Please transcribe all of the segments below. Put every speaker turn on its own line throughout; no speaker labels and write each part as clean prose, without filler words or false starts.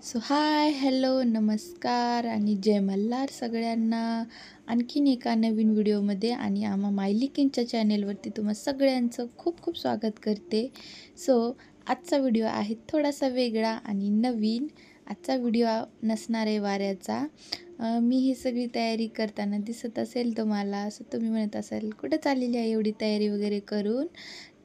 So हाय, hello, नमस्कार आणि जय मल्हार सगळ्यांना. आणखीन एका नवीन व्हिडिओमध्ये आणि आम्हा मायली किंगच्या चॅनेलवरती तुम्हा सगळ्यांचं खूप खूप स्वागत करते. सो आजचा व्हिडिओ आहे थोडासा वेगळा आणि नवीन. आजचा व्हिडिओ नसणार आहे वाऱ्याचा. मी ही सगळी तयारी करताना दिसत असेल तुम्हाला, असं तुम्ही म्हणत असाल कुठं चाललेली आहे एवढी तयारी वगैरे करून.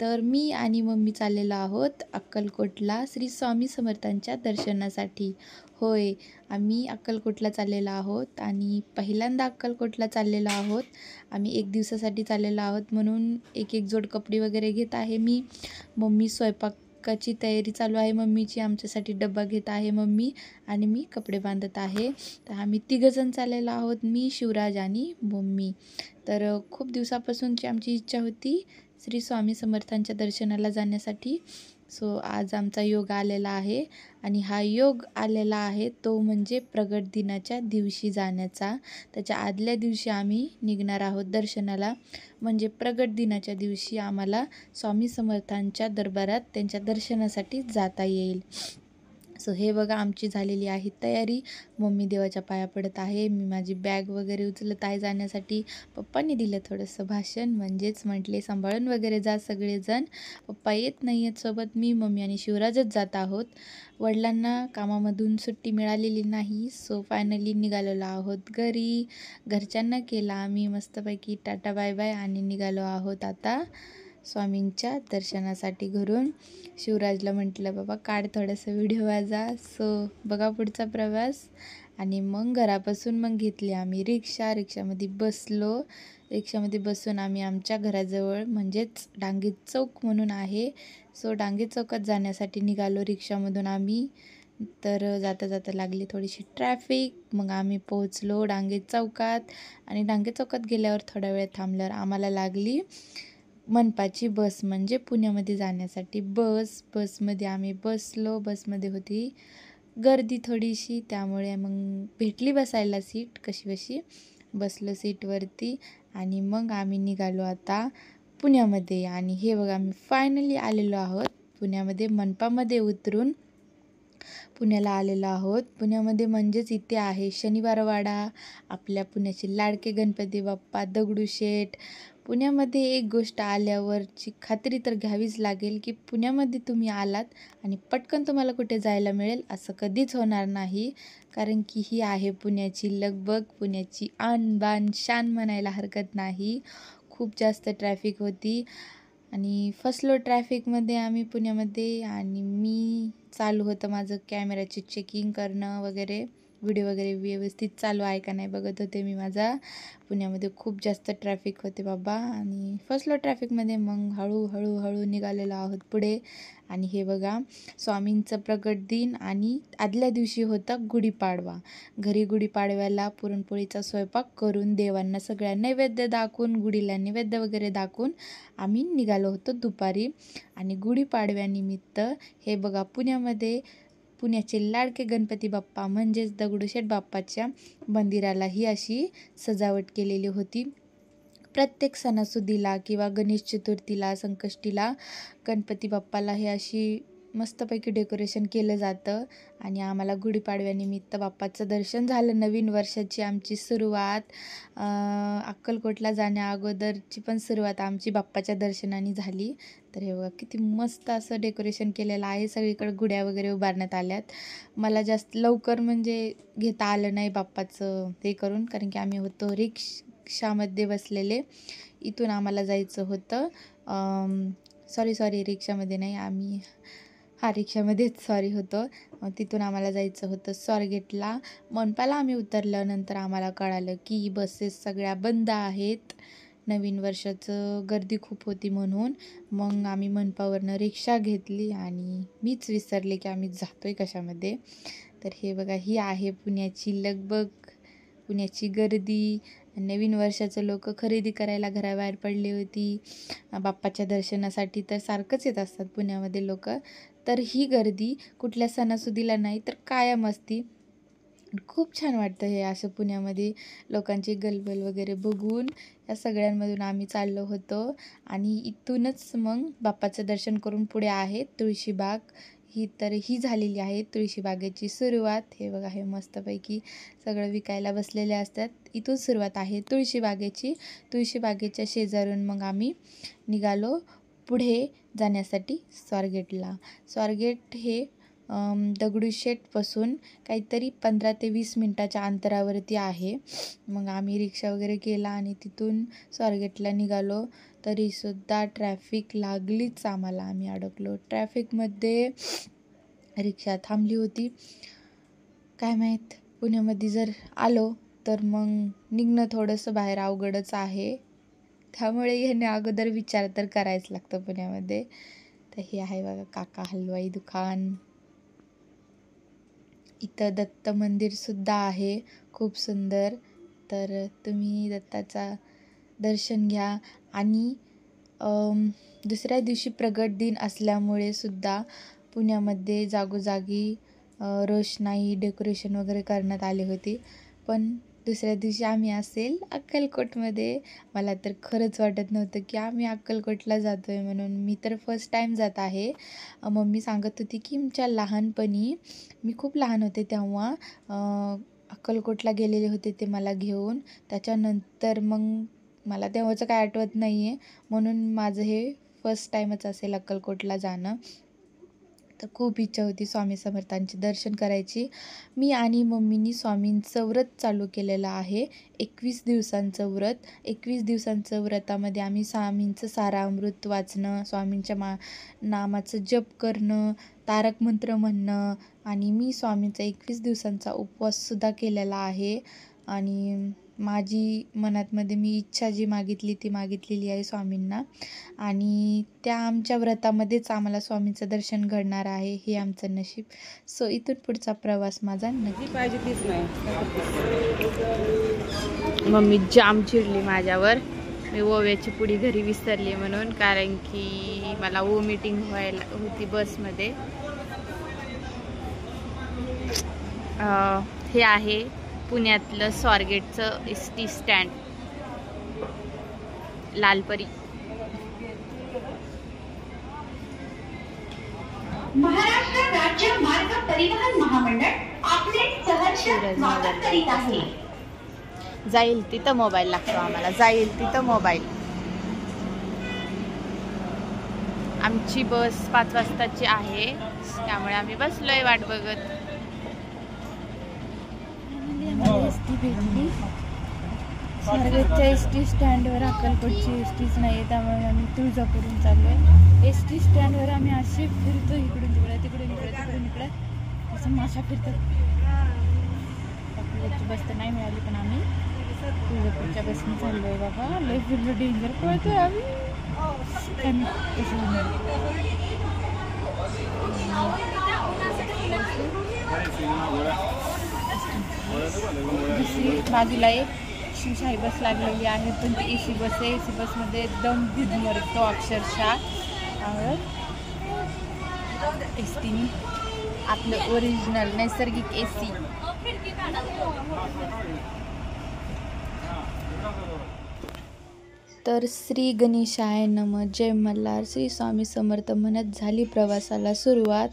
तर मी आणि मम्मी चाललेलो आहोत अक्कलकोटला श्री स्वामी समर्थांच्या दर्शनासाठी. होय, आम्ही अक्कलकोटला चाललेलो आहोत आणि पहिल्यांदा अक्कलकोटला चाललेलो आहोत. आम्ही 1 दिवसासाठी चाललेलो आहोत म्हणून एक जोड कपडे वगैरे घेत आहे मी. मम्मी स्वयंपाकाची तयारी चालू आहे मम्मीची. आमच्यासाठी डब्बा घेत आहे मम्मी आणि मी कपडे बांधत आहे. तर आम्ही तिघंजण चाललेलो आहोत, मी, शिवराज आणि मम्मी. तर खूप दिवसापासूनची आमची इच्छा होती श्री स्वामी समर्थांच्या दर्शनाला जाण्यासाठी. सो आज आमचा योग आलेला आहे आणि हा योग आलेला आहे तो म्हणजे प्रगट दिनाच्या दिवशी जाण्याचा. त्याच्या आदल्या दिवशी आम्ही निघणार आहोत दर्शनाला. म्हणजे प्रगट दिनाच्या दिवशी आम्हाला स्वामी समर्थांच्या दरबारात त्यांच्या दर्शनासाठी जाता येईल. सो हे बघा आमची झालेली आहे तयारी. मम्मी देवाच्या पाया पडत आहे, मी माझी बॅग वगैरे उचलत आहे जाण्यासाठी. पप्पांनी दिलं थोडंसं भाषण, म्हणजेच म्हटले सांभाळून वगैरे जा सगळेजण. पप्पा येत नाही आहेत सोबत, मी, मम्मी आणि शिवराजच जात आहोत. वडिलांना कामामधून सुट्टी मिळालेली नाही. सो फायनली निघालेलो आहोत घरी. घरच्यांना केला आम्ही मस्तपैकी टाटा बाय बाय आणि निघालो आहोत आता स्वामींच्या दर्शनासाठी घरून. शिवराजला म्हटलं बाबा काढ थोडासा व्हिडिओ माझा. सो बघा पुढचा प्रवास. आणि मग घरापासून घेतली आम्ही रिक्षामध्ये बसलो. रिक्षामध्ये बसून आम्ही आमच्या घराजवळ म्हणजेच डांगे चौक म्हणून आहे, सो डांगे चौकात जाण्यासाठी निघालो रिक्षामधून आम्ही. तर जाता जाता लागली थोडीशी ट्रॅफिक. मग आम्ही पोहोचलो डांगे चौकात आणि डांगे चौकात गेल्यावर थोडा वेळ थांबल्यावर आम्हाला लागली मनपाची बस, म्हणजे पुण्यामध्ये जाण्यासाठी बसमध्ये आम्ही बसलो. बसमध्ये होती गर्दी थोडीशी, त्यामुळे मग भेटली बसायला सीट कशीबशी. बसलो सीटवरती आणि मग आम्ही निघालो आता पुण्यामध्ये. आणि हे बघा आम्ही फायनली आलेलो आहोत पुण्यामध्ये. मनपामध्ये उतरून पुण्याला आलेलो आहोत. पुण्यामध्ये म्हणजेच इथे आहे शनिवारवाडा, आपल्या पुण्याचे लाडके गणपती बाप्पा, दगडूशेठ. पुण्यामध्ये एक गोष्ट आल्यावरची खात्री तर घ्यावीच लागेल की पुण्यामध्ये तुम्ही आलात आणि पटकन तुम्हाला कुठे जायला मिळेल असं कधीच होणार नाही. कारण की ही आहे पुण्याची लगबग, पुण्याची आन बान शान म्हणायला हरकत नाही. खूप जास्त ट्रॅफिक होती आणि फसलो ट्रॅफिकमध्ये आम्ही पुण्यामध्ये. आणि मी चालू होतं माझं कॅमेऱ्याची चेकिंग करणं वगैरे, व्हिडिओ वगैरे व्यवस्थित चालू आहे का नाही बघत होते मी माझा. पुण्यामध्ये खूप जास्त ट्रॅफिक होते बाबा आणि फसलो ट्रॅफिकमध्ये. मग हळूहळू निघालेलो आहोत पुढे. आणि हे बघा स्वामींचं प्रगट दिन आणि आदल्या दिवशी होता गुढीपाडवा. घरी गुढीपाडव्याला पुरणपोळीचा स्वयंपाक करून देवांना सगळ्या नैवेद्य दाखवून, गुढीला नैवेद्य वगैरे दाखवून आम्ही निघालो होतो दुपारी. आणि गुढीपाडव्यानिमित्त हे बघा पुण्याचे लाडके गणपती बाप्पा म्हणजेच दगडूशेठ बाप्पाच्या मंदिरालाही अशी सजावट केलेली होती. प्रत्येक सणासुदीला किंवा गणेश चतुर्थीला, संकष्टीला गणपती बाप्पाला हे अशी मस्तपैकी डेकोरेशन केलं जातं. आणि आम्हाला गुढीपाडव्यानिमित्त बाप्पाचं दर्शन झालं. नवीन वर्षाची आमची सुरुवात, अक्कलकोटला जाण्या अगोदरची पण सुरुवात आमची बाप्पाच्या दर्शनाने झाली. तर हे बघा किती मस्त असं डेकोरेशन केलेलं आहे. सगळीकडे गुड्या वगैरे उभारण्यात आल्यात. मला जास्त लवकर म्हणजे घेता आलं नाही बाप्पाचं हे करून, कारण की आम्ही होतो रिक्षामध्ये बसलेले. इथून आम्हाला जायचं होतं सॉरी रिक्षामध्ये नाही, रिक्षामध्येच होतो. तिथून आम्हाला जायचं होतं स्वारगेटला. मनपाला आम्ही उतरल्यानंतर आम्हाला कळालं की बसेस सगळ्या बंद आहेत, नवीन वर्षाचं गर्दी खूप होती म्हणून. मग आम्ही मनपावरनं रिक्षा घेतली आणि मीच विसरले की आम्ही जातोय कशामध्ये. तर हे बघा ही आहे पुण्याची लगबग, पुण्याची गर्दी. नवीन वर्षाचं लोक खरेदी करायला घराबाहेर पडली होती बाप्पाच्या दर्शनासाठी. तर सारखंच येत असतात पुण्यामध्ये लोक. तर ही गर्दी कुठल्या सणासुदीला नाही तर कायम असती. खूप छान वाटतं हे असं पुण्यामध्ये लोकांची गलबल वगैरे बघून. या सगळ्यांमधून आम्ही चाललो होतो आणि इथूनच मग बाप्पाचं दर्शन करून पुढे आहे तुळशीबाग. ही झालेली आहे तुळशीबागेची सुरुवात. हे बघा, हे मस्तपैकी सगळं विकायला बसलेले असतात. इथून सुरुवात आहे तुळशीबागेची. तुळशीबागेच्या शेजारून मग आम्ही निघालो पुढे जाण्यासाठी स्वारगेटला. स्वारगेट हे दगडूशेठपासून काहीतरी 15 ते 20 मिनटाच्या अंतरावरती आहे. मग आम्ही रिक्षा वगैरे केला आणि तिथून स्वारगेटला निघालो. तरीसुद्धा ट्रॅफिक लागलीच आम्हाला. आम्ही अडकलो ट्रॅफिकमध्ये. रिक्षा थांबली होती. काय माहीत, पुण्यामध्ये जर आलो तर मग निघणं थोडंसं बाहेर अवघडच आहे. त्यामुळे येणे अगोदर विचार तर करायच लागतं पुण्यामध्ये. तर हे आहे बघा काका हलवाई दुकान. इथं दत्त मंदिरसुद्धा आहे, खूप सुंदर. तर तुम्ही दत्ताचा दर्शन घ्या. आणि दुसऱ्या दिवशी प्रगट दिन असल्यामुळे सुद्धा पुण्यामध्ये जागोजागी रोषणाई डेकोरेशन वगैरे करण्यात आली होती. पण दुसऱ्या दिवशी आम्ही असेल अक्कलकोटमध्ये. मला तर खरंच वाटत नव्हतं की आम्ही अक्कलकोटला जातो आहे म्हणून. मी तर फर्स्ट टाईम जात आहे. मम्मी सांगत होती की आमच्या लहानपणी, मी खूप लहान होते तेव्हा, अक्कलकोटला गेलेले होते ते मला घेऊन. त्याच्यानंतर मग मला तेव्हाचं काय आठवत नाही आहे, म्हणून माझं हे फर्स्ट टाईमच असेल अक्कलकोटला जाणं. तर खूप इच्छा होती स्वामी समर्थांचे दर्शन करायची. मी आणि मम्मीनी स्वामींचं व्रत चालू केलेलं आहे, 21 दिवसांचं व्रत. 21 दिवसांचं व्रतामध्ये आम्ही स्वामींचं सारामृत वाचणं, स्वामींच्या नामाचं जप करणं, तारक मंत्र म्हणणं, आणि मी स्वामींचा 21 दिवसांचा उपवाससुद्धा केलेला आहे. आणि माझी मनातमध्ये मी इच्छा जी मागितली ती मागितलेली आहे स्वामींना. आणि त्या आमच्या व्रतामध्येच आम्हाला स्वामींचं दर्शन घडणार आहे, हे आमचं नशीब. सो इथून पुढचा प्रवास माझा नक्की
पाहिजे तीच नाही.
मम्मी जाम चिडली माझ्यावर. मी ओव्याची पुडी घरी विसरली म्हणून, कारण की मला मीटिंग व्हायला होती बसमध्ये. हे आहे पुण्यातलं स्वारगेटचं ST स्टँड, लालपरी.
महाराष्ट्र राज्य मार्ग परिवहन महामंडळ आपले सहर्ष स्वागत करीत आहे.
जाईल तिथं मोबाईल लागतो आम्हाला, जाईल तिथं मोबाईल. आमची बस 5 वाजताची आहे, त्यामुळे आम्ही बसलोय वाट बघत. ST भेटली स्वारगेटच्या ST स्टँडवर. अक्कलकोटची STच नाही आहे, त्यामुळे आम्ही तुळजापूरून चाललो आहे. ST स्टँडवर आम्ही असे फिरतो, इकडून तिकडे तिकडून इकडे तिकडून इकडे, असं माशा फिरतात. अक्कलकोटची बस तर नाही मिळाली, पण आम्ही तुळजापूरच्या बसने चाललो आहे. बाबा लय फिरलो, डेंजर पळतोय आम्ही. दुसरी बाजूला एक शिवशाही बस लागलेली आहे, पण ती AC बस आहे. AC बसमध्ये एकदम दूध मरतो अक्षरशः. STनी आपलं ओरिजिनल नैसर्गिक AC. तर श्री गणेशाय नमः, जय मल्हार, श्री स्वामी समर्थ म्हणत झाली प्रवासाला सुरुवात.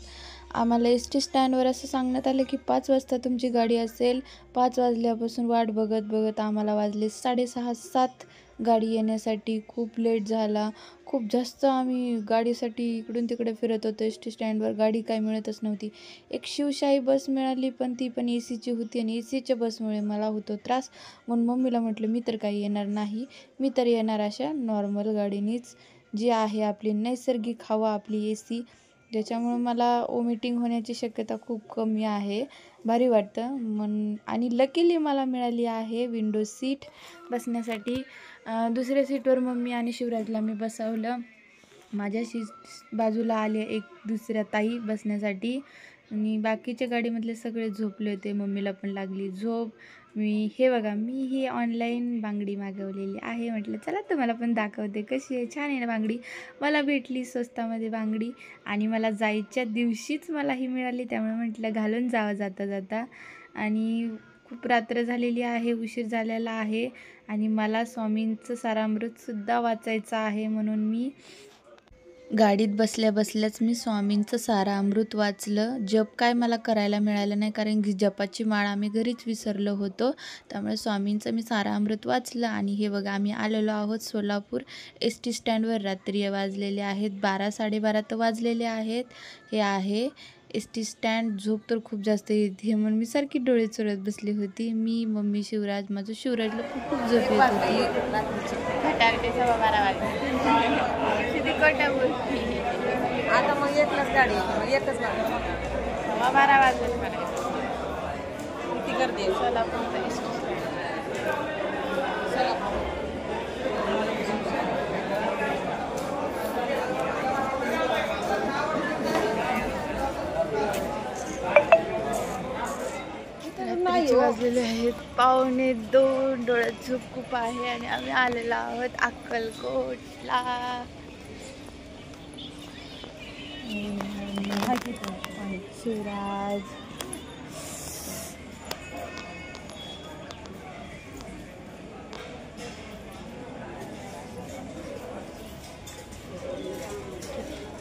आम्हाला ST स्टँडवर असं सांगण्यात आलं की 5 वाजता तुमची गाडी असेल. 5 वाजल्यापासून वाट बघत बघत आम्हाला वाजले 6:30-7 गाडी येण्यासाठी. खूप लेट झाला, खूप जास्त आम्ही गाडीसाठी इकडून तिकडे फिरत होतो. ST स्टँडवर गाडी काय मिळतच नव्हती. एक शिवशाही बस मिळाली, पण ती पण ACची होती, आणि ACच्या बसमुळे मला होतो त्रास. म्हणून मम्मीला म्हटलं मी तर काही येणार नाही, मी तर येणार अशा नॉर्मल गाडीनीच, जी आहे आपली नैसर्गिक हवा, आपली AC. ज्याच्यामुळं मला वॉमिटिंग होण्याची शक्यता खूप कमी आहे. भारी वाटतं. आणि लकीली मला मिळाली आहे विंडो सीट बसण्यासाठी. दुसऱ्या सीटवर मम्मी आणि शिवराजला मी बसवलं. माझ्याशी बाजूला आले एक दुसऱ्या ताई बसण्यासाठी, आणि बाकीच्या गाडीमधले सगळे झोपले होते. मम्मीला पण लागली झोप. हे बघा, मी ही ऑनलाईन बांगडी मागवलेली आहे. म्हटलं चला तुम्हाला पण दाखवते कशी आहे. छान आहे ना बांगडी. मला भेटली स्वस्तामध्ये बांगडी, आणि मला जायच्या दिवशीच मला ही मिळाली, त्यामुळे म्हटलं घालून जावं जाता जाता. आणि खूप रात्र झालेली आहे, उशीर झालेला आहे, आणि मला स्वामींचं सारामृतसुद्धा वाचायचं आहे, म्हणून मी गाडीत बसल्या बसल्याच मी स्वामींचं सारामृत वाचलं. जप काय मला करायला मिळालं नाही, कारण की जपाची माळ आम्ही घरीच विसरलो होतो. त्यामुळे स्वामींचं मी सारामृत वाचलं. आणि हे बघा, आम्ही आलेलो आहोत सोलापूर ST स्टँडवर. रात्री वाजलेले आहेत 12-12:30 तर वाजलेले आहेत. हे आहे ST स्टँड. झोप तर खूप जास्त येते म्हणून मी सारखी डोळे चोळत बसली होती. मी, मम्मी, शिवराज. माझं शिवराजला खूप खूप झोप येत होती.
आता मग एकच गाडी, एकच गाडी
12 वाजले.
किती गर्दी आहे सोलापूर.
वाजलेले आहेत 1:45. डोळ्यात झोप खूप आहे आणि आम्ही आलेलो आहोत अक्कलकोटला. शिवराज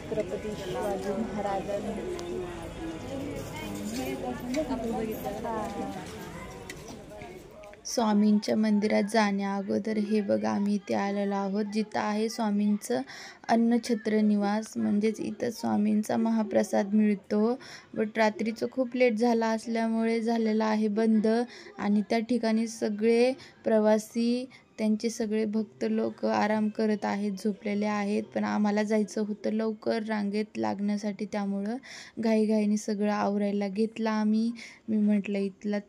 छत्रपती शिवाजी महाराजांनी स्वामींच्या मंदिरात जाण्या अगोदर हे बघा, आम्ही इथे आलेलो आहोत जिथं आहे स्वामींचं अन्नछत्र निवास. म्हणजेच इथं स्वामींचा महाप्रसाद मिळतो. बट रात्रीचं खूप लेट झाला असल्यामुळे झालेला आहे बंद. आणि त्या ठिकाणी सगळे प्रवासी, त्यांचे सगळे भक्त लोक आराम करत आहेत, झोपलेले आहेत. पण आम्हाला जायचं होतं लवकर रांगेत लागण्यासाठी, त्यामुळं घाईघाईने सगळं आवरायला घेतलं आम्ही. मी म्हटलं इथला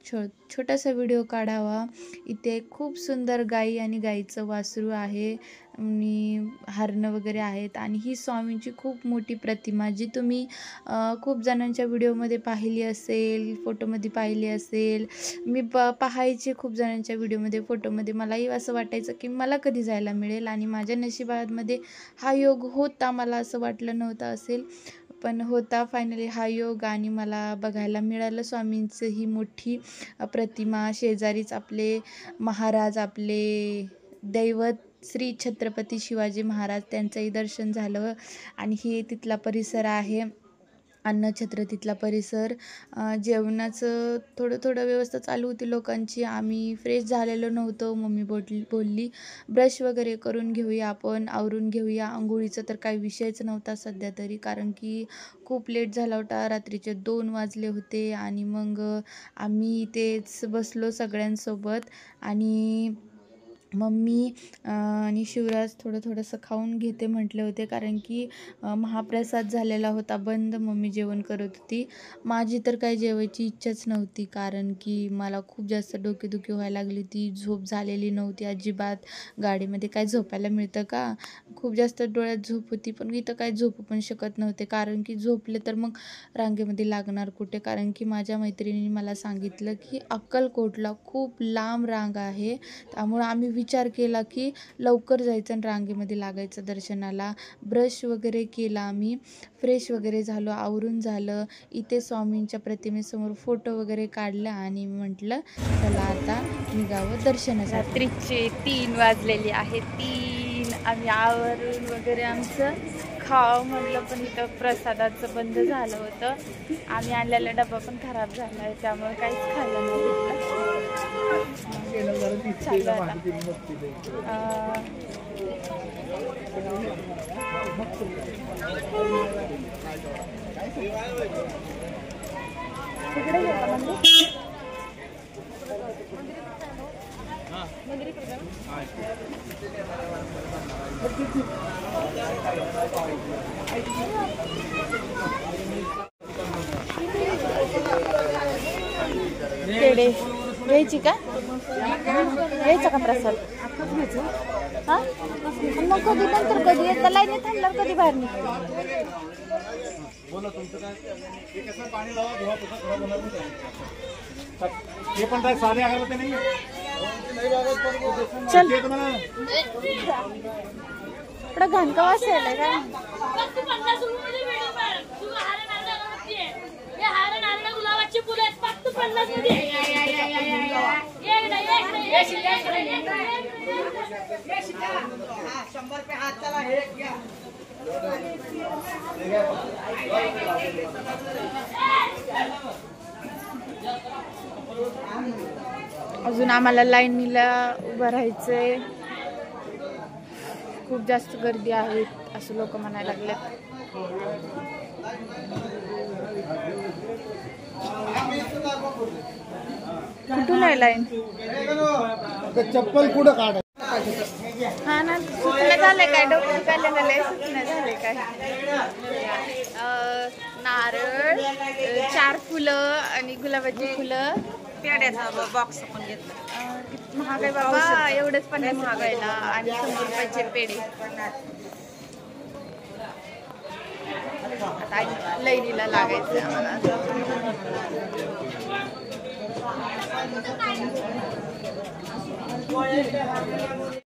छोटासा व्हिडिओ काढावा. इथे खूप सुंदर गाई आणि गाईचं वासरू आहे आणि हरणं वगैरे आहेत. आणि ही स्वामींची खूप मोठी प्रतिमा, जी तुम्ही खूप जणांच्या व्हिडिओमध्ये पाहिली असेल, फोटोमध्ये पाहिली असेल. मी पाहायचे खूप जणांच्या व्हिडिओमध्ये, फोटोमध्ये. मलाही असं वाटायचं की मला कधी जायला मिळेल, आणि माझ्या नशिबामध्ये हा योग होता. मला असं वाटलं नव्हतं असेल, पण होता फायनली हा योग. आणि मला बघायला मिळालं स्वामींचं ही मोठी प्रतिमा. शेजारीच आपले महाराज, आपले दैवत श्री छत्रपती शिवाजी महाराज, त्यांचंही दर्शन झालं. आणि ही तिथला परिसर आहे, अन्नछत्र तिथला परिसर. जेवणाचं थोडं व्यवस्था चालू होती लोकांची. आम्ही फ्रेश झालेलो नव्हतो. मम्मी बोलली ब्रश वगैरे करून घेऊया, आपण आवरून घेऊया. आंघोळीचा तर काही विषयच नव्हता सध्या तरी, कारण की खूप लेट झाला होता. रात्रीचे 2 वाजले होते. आणि मग आम्ही इथेच बसलो सगळ्यांसोबत. आणि मम्मी आणि शिवराज थोडंसं खाऊन घेते म्हटले होते, कारण की महाप्रसाद झालेला होता बंद. मम्मी जेवण करत होती. माझी तर काही जेवायची इच्छाच नव्हती, कारण की मला खूप जास्त डोकेदुखी व्हायला लागली होती. झोप झालेली नव्हती अजिबात. गाडीमध्ये काय झोपायला मिळतं का? खूप जास्त डोळ्यात झोप होती. पण इथं काय झोपू पण शकत नव्हते, कारण की झोपले तर मग रांगेमध्ये लागणार कुठे. कारण की माझ्या मैत्रिणीने मला सांगितलं की अक्कलकोटला खूप लांब रांग आहे. त्यामुळं आम्ही विचार केला की लवकर जायचं आणि रांगेमध्ये लागायचं दर्शनाला. ब्रश वगैरे केला आम्ही, फ्रेश वगैरे झालो, आवरून झालं. इथे स्वामींच्या प्रतिमेसमोर फोटो वगैरे काढला आणि म्हटलं चला आता निघावं दर्शनासाठी. रात्रीचे 3 वाजलेले आहेत. 3 आम्ही आवरून वगैरे आमचं खाव म्हटलं, पण इथं प्रसादाचं बंद झालं होतं. आम्ही आणलेला डबा पण खराब झाला आहे, त्यामुळे काहीच खाल्लं नाही पेढे घ्यायची का? घ्यायचा का प्रसाद? हां, मग कधी नंतर कधी येतं लाईनीत थांबल्यावर कधी बाहेर निघतो. चल थोडं घाण का वाचायला का?
गुलाबाची फुलं आहेत, फक्त
अजून आम्हाला लाईनीला उभं राहायचंय. खूप जास्त गर्दी आहे असं लोक म्हणायला लागलेत. कुठून आहे लाईन?
चप्पल कुठं काढ.
हा ना, सुटणं झालंय काय? डोकं दुखायला लय सुटणं झालंय काय? नारळ, 4 फुलं आणि गुलाबाची फुलं.
पेड्याचा बॉक्स पण घेतला.
किती महाग आहे बाबा, एवढंच 50 रुपयाला आणि 100 रुपयाचे पेढे. आता लाईनीला लागायचं आम्हाला.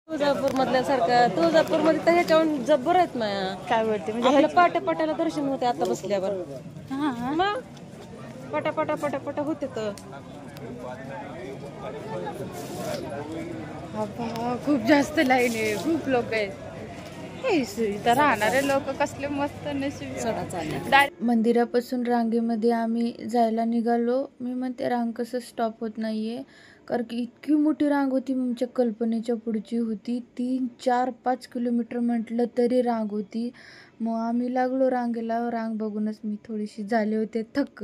तुळजापूर मधल्यासारखं तुळजापूर मध्ये तर ह्याच्याहून जब्बर आहेत माया.
काय बोलते म्हणजे
आपलं पाट्याला दर्शन होते आता बसल्यावर.
हा
मग पटा होते तर.
बाबा खूप जास्त लाईन आहे, खूप लोक आहेत. इथं राहणारे लोक कसले मस्त नशीब. मंदिरापासून रांगेमध्ये आम्ही जायला निघालो. मी म्हणते रांग कसं स्टॉप होत नाहीये, कारण की इतकी मोठी रांग होती, आमच्या कल्पनेच्या पुढची होती. 3, 4, 5 किलोमीटर म्हटलं तरी रांग होती. मग आम्ही लागलो रांगेला. रांग बघूनच मी थोडीशी झाले होते थक्क.